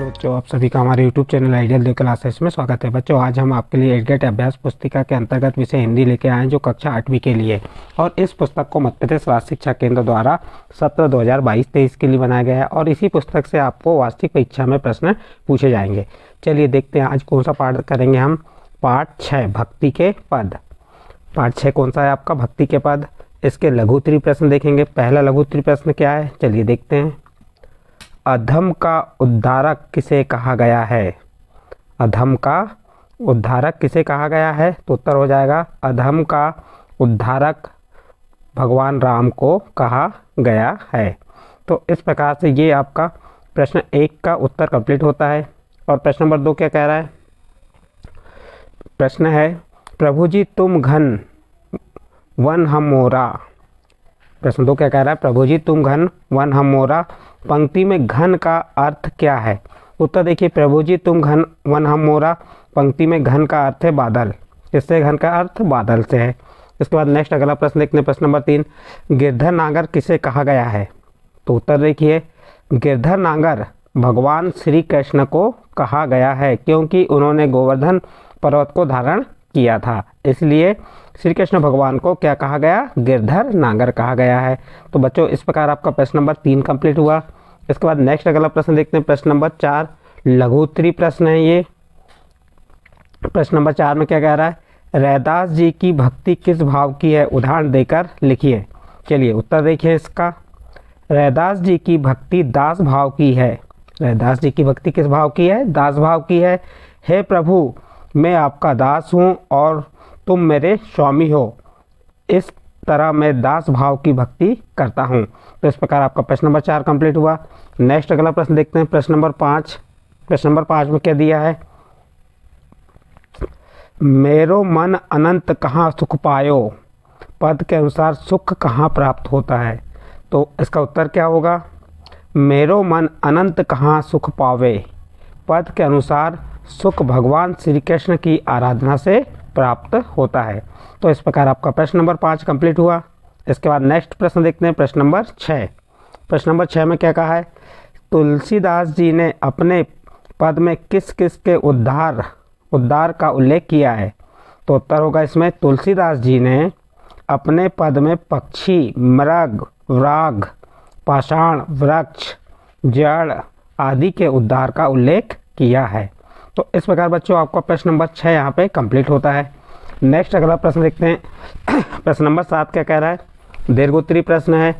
बच्चों, आप सभी का हमारे YouTube channel ideal the classes में स्वागत है। बच्चों, आज हम आपके लिए एडगेट अभ्यास पुस्तिका के अंतर्गत विषय हिंदी लेके आए हैं, जो कक्षा 8वीं के लिए। और इस पुस्तक को मध्य प्रदेश राज्य शिक्षा केंद्र द्वारा सत्र 2022-23 के लिए बनाया गया है। और इसी पुस्तक से आपको वार्षिक परीक्षा में प्रश्न पूछे जाएंगे। चलिए देखते हैं आज कौन सा पाठ करेंगे हम। पाठ 6 भक्ति के पद। पाठ 6 कौन सा है आपका? भक्ति के पद। इसके लघु उत्तरीय प्रश्न देखेंगे। पहला लघु उत्तरीय प्रश्न क्या है, चलिए देखते हैं। अधम का उद्धारक किसे कहा गया है? अधम का उद्धारक किसे कहा गया है? तो उत्तर हो जाएगा अधम का उद्धारक भगवान राम को कहा गया है। तो इस प्रकार से ये आपका प्रश्न 1 का उत्तर कंप्लीट होता है। और प्रश्न नंबर 2 क्या कह रहा है? प्रश्न है, प्रभु जी तुम घन वन हम मोरा। प्रश्न 2 क्या कह रहा है? प्रभु जी तुम घन वन हम मोरा। पंक्ति में घन का अर्थ क्या है? उत्तर देखिए, प्रभु जी तुम घन वन हम मोरा। पंक्ति में घन का अर्थ है बादल। इससे घन का अर्थ बादल से है। इसके बाद नेक्स्ट अगला प्रश्न देखते हैं। प्रश्न नंबर 3, गिरधर नागर किसे कहा गया है? तो उत्तर देखिए, गिरधर नागर भगवान श्री कृष्ण को कहा गया है, क्योंकि उन्होंने गोवर्धन पर्वत को धारण किया था, इसलिए श्री कृष्ण भगवान को क्या कहा गया? गिरधर नागर कहा गया है। तो बच्चों, इस प्रकार आपका प्रश्न नंबर 3 कंप्लीट हुआ। इसके बाद नेक्स्ट अगला प्रश्न देखते हैं। प्रश्न नंबर 4 लघु उत्तरीय प्रश्न है ये। प्रश्न नंबर 4 में क्या कह रहा है? रैदास जी की भक्ति किस भाव की है? उदाहरण देकर लिखिए। चलिए उत्तर देखिए इसका। रैदास जी की भक्ति दास भाव की है। रैदास जी की भक्ति किस भाव की है? दास भाव की है। हे प्रभु, मैं आपका दास हूँ और तुम मेरे स्वामी हो, इस तरह मैं दास भाव की भक्ति करता हूँ। तो इस प्रकार आपका प्रश्न नंबर 4 कंप्लीट हुआ। नेक्स्ट अगला प्रश्न देखते हैं। प्रश्न नंबर 5। प्रश्न नंबर 5 में क्या दिया है? मेरो मन अनंत कहाँ सुख पायो। पद के अनुसार सुख कहाँ प्राप्त होता है? तो इसका उत्तर क्या होगा? मेरो मन अनंत कहाँ सुख पावे। पद के अनुसार सुख भगवान श्री कृष्ण की आराधना से प्राप्त होता है। तो इस प्रकार आपका प्रश्न नंबर 5 कंप्लीट हुआ। इसके बाद नेक्स्ट प्रश्न देखते हैं। प्रश्न नंबर 6। प्रश्न नंबर 6 में क्या कहा है? तुलसीदास जी ने अपने पद में किस किस के उद्धार का उल्लेख किया है? तो उत्तर होगा इसमें, तुलसीदास जी ने अपने पद में पक्षी, मृग, व्राग, पाषाण, वृक्ष, जड़ आदि के उद्धार का उल्लेख किया है। तो इस प्रकार बच्चों आपका प्रश्न नंबर 6 यहाँ पे कंप्लीट होता है। नेक्स्ट अगला प्रश्न देखते हैं। प्रश्न नंबर 7 क्या कह रहा है? दीर्घोत्तरीय प्रश्न है।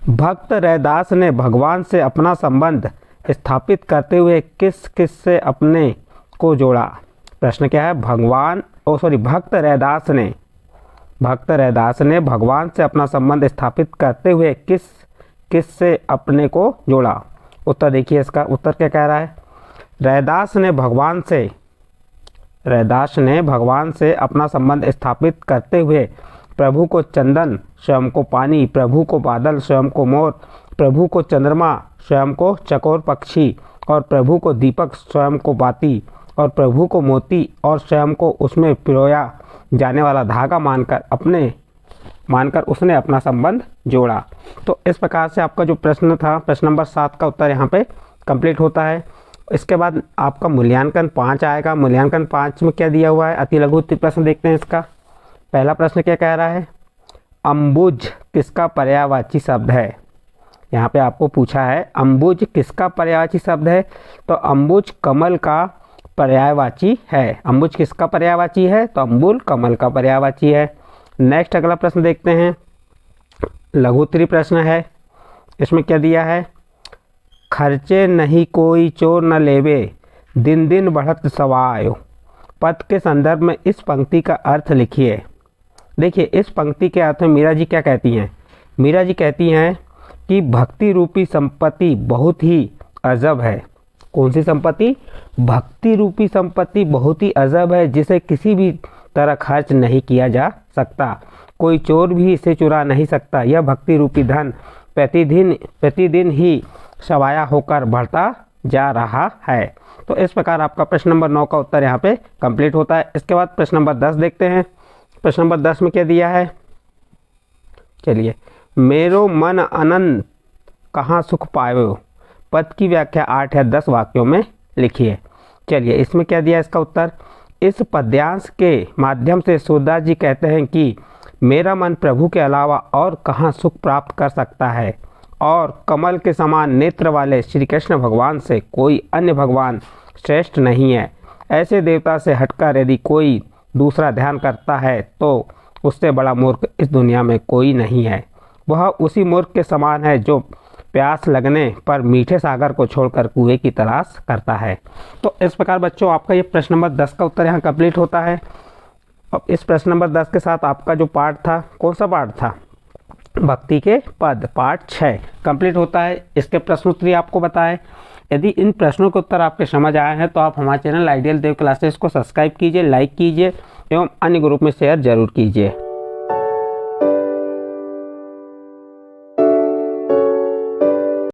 भक्त रैदास ने भगवान से अपना संबंध स्थापित करते हुए किस किस से अपने को जोड़ा? प्रश्न क्या है? भक्त रैदास ने भगवान से अपना संबंध स्थापित करते हुए किस किस से अपने को जोड़ा? उत्तर देखिए इसका। उत्तर क्या कह रहा है? रैदास ने भगवान से अपना संबंध स्थापित करते हुए प्रभु को चंदन, स्वयं को पानी, प्रभु को बादल, स्वयं को मोर, प्रभु को चंद्रमा, स्वयं को चकोर पक्षी, और प्रभु को दीपक, स्वयं को बाती, और प्रभु को मोती और स्वयं को उसमें पिरोया जाने वाला धागा मानकर उसने अपना संबंध जोड़ा। तो इस प्रकार से आपका जो प्रश्न था, प्रश्न नंबर 7 का उत्तर यहाँ पे कंप्लीट होता है। इसके बाद आपका मूल्यांकन 5 आएगा। मूल्यांकन 5 में क्या दिया हुआ है? अति लघु उत्तरीय प्रश्न देखते हैं इसका। पहला प्रश्न क्या कह रहा है? अम्बुज किसका पर्यायवाची शब्द है? यहाँ पे आपको पूछा है अम्बुज किसका पर्यायवाची शब्द है? तो अम्बुज कमल का पर्यायवाची है। अम्बुज किसका पर्यायवाची है? तो अम्बुल कमल का पर्यायवाची है। नेक्स्ट अगला प्रश्न देखते हैं। लघु उत्तरीय प्रश्न है। इसमें क्या दिया है? खर्चे नहीं कोई चोर न लेवे, दिन दिन बढ़त सवायो। पद के संदर्भ में इस पंक्ति का अर्थ लिखिए। देखिए, इस पंक्ति के अर्थ में मीरा जी क्या कहती हैं? मीरा जी कहती हैं कि भक्ति रूपी संपत्ति बहुत ही अजब है। कौन सी संपत्ति? भक्ति रूपी संपत्ति बहुत ही अजब है, जिसे किसी भी तरह खर्च नहीं किया जा सकता। कोई चोर भी इसे चुरा नहीं सकता। यह भक्ति रूपी धन प्रतिदिन ही सवाया होकर बढ़ता जा रहा है। तो इस प्रकार आपका प्रश्न नंबर 9 का उत्तर यहाँ पे कंप्लीट होता है। इसके बाद प्रश्न नंबर 10 देखते हैं। प्रश्न नंबर 10 में क्या दिया है? चलिए, मेरो मन अनंत कहाँ सुख पायो। पद की व्याख्या 8 या 10 वाक्यों में लिखिए। चलिए इसमें क्या दिया इसका उत्तर। इस पद्यांश के माध्यम से सूरदास जी कहते हैं कि मेरा मन प्रभु के अलावा और कहाँ सुख प्राप्त कर सकता है और कमल के समान नेत्र वाले श्री कृष्ण भगवान से कोई अन्य भगवान श्रेष्ठ नहीं है। ऐसे देवता से हटकर यदि कोई दूसरा ध्यान करता है तो उससे बड़ा मूर्ख इस दुनिया में कोई नहीं है। वह उसी मूर्ख के समान है जो प्यास लगने पर मीठे सागर को छोड़कर कुएं की तलाश करता है। तो इस प्रकार बच्चों आपका ये प्रश्न नंबर 10 का उत्तर यहाँ कंप्लीट होता है। अब इस प्रश्न नंबर 10 के साथ आपका जो पार्ट था, कौन सा पार्ट था, भक्ति के पद, पार्ट 6 कंप्लीट होता है। इसके प्रश्न उत्तरी आपको बताएं। यदि इन प्रश्नों के उत्तर आपके समझ आए हैं तो आप हमारे चैनल आइडियल देव क्लासेस को सब्सक्राइब कीजिए, लाइक कीजिए एवं अन्य ग्रुप में शेयर जरूर कीजिए।